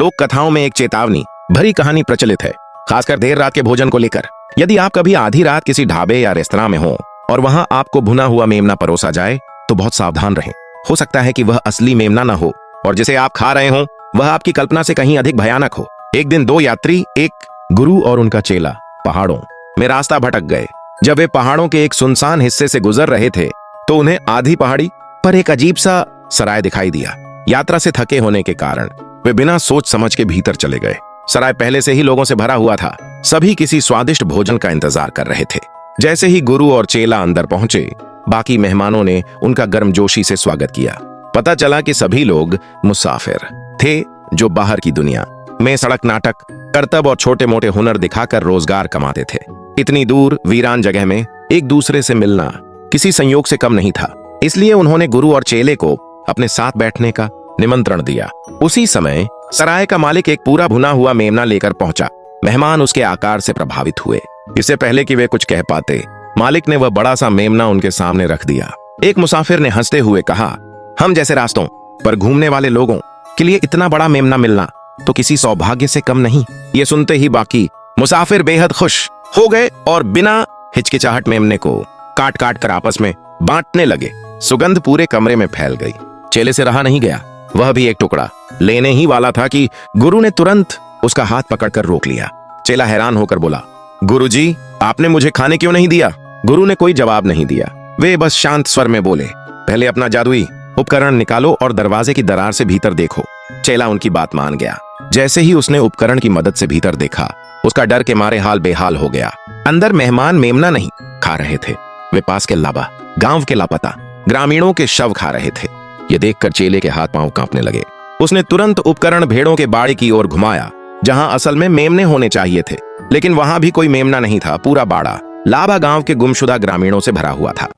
लोक कथाओं में एक चेतावनी भरी कहानी प्रचलित है, खासकर देर रात के भोजन को लेकर। यदि आप कभी आधी रात किसी ढाबे या रेस्तरां में हो और वहां आपको भुना हुआ मेमना परोसा जाए तो बहुत सावधान रहें। हो सकता है कि वह असली मेमना न हो और जिसे आप खा रहे हो वह आपकी कल्पना से कहीं अधिक भयानक हो। एक दिन दो यात्री, एक गुरु और उनका चेला, पहाड़ों में रास्ता भटक गए। जब वे पहाड़ों के एक सुनसान हिस्से से गुजर रहे थे तो उन्हें आधी पहाड़ी पर एक अजीब सा सराय दिखाई दिया। यात्रा से थके होने के कारण वे बिना सोच समझ के भीतर चले गए। सराय पहले से ही लोगों से भरा हुआ था। सभी किसी स्वादिष्ट भोजन का इंतजार कर रहे थे। जैसे ही गुरु और चेला अंदर पहुंचे, बाकी मेहमानों ने उनका गर्मजोशी से स्वागत किया। पता चला कि सभी लोग मुसाफिर थे जो बाहर की दुनिया में सड़क नाटक, करतब और छोटे मोटे हुनर दिखाकर रोजगार कमाते थे। इतनी दूर वीरान जगह में एक दूसरे से मिलना किसी संयोग से कम नहीं था, इसलिए उन्होंने गुरु और चेले को अपने साथ बैठने का निमंत्रण दिया। उसी समय सराय का मालिक एक पूरा भुना हुआ मेमना लेकर पहुंचा। मेहमान उसके आकार से प्रभावित हुए। इससे पहले कि वे कुछ कह पाते, मालिक ने वह बड़ा सा मेमना उनके सामने रख दिया। एक मुसाफिर ने हंसते हुए कहा, हम जैसे रास्तों पर घूमने वाले लोगों के लिए इतना बड़ा मेमना मिलना तो किसी सौभाग्य से कम नहीं। ये सुनते ही बाकी मुसाफिर बेहद खुश हो गए और बिना हिचकिचाहट मेमने को काट काट कर आपस में बांटने लगे। सुगंध पूरे कमरे में फैल गई। चेले से रहा नहीं गया। वह भी एक टुकड़ा लेने ही वाला था कि गुरु ने तुरंत उसका हाथ पकड़कर रोक लिया। चेला हैरान होकर बोला, गुरुजी, आपने मुझे खाने क्यों नहीं दिया? गुरु ने कोई जवाब नहीं दिया। वे बस शांत स्वर में बोले, पहले अपना जादुई उपकरण निकालो और दरवाजे की दरार से भीतर देखो। चेला उनकी बात मान गया। जैसे ही उसने उपकरण की मदद से भीतर देखा, उसका डर के मारे हाल बेहाल हो गया। अंदर मेहमान मेमना नहीं खा रहे थे, वे पास के लाबा, गांव के लापता ग्रामीणों के शव खा रहे थे। ये देखकर चेले के हाथ पांव कांपने लगे। उसने तुरंत उपकरण भेड़ों के बाड़े की ओर घुमाया, जहां असल में मेमने होने चाहिए थे, लेकिन वहां भी कोई मेमना नहीं था। पूरा बाड़ा लाबा गांव के गुमशुदा ग्रामीणों से भरा हुआ था।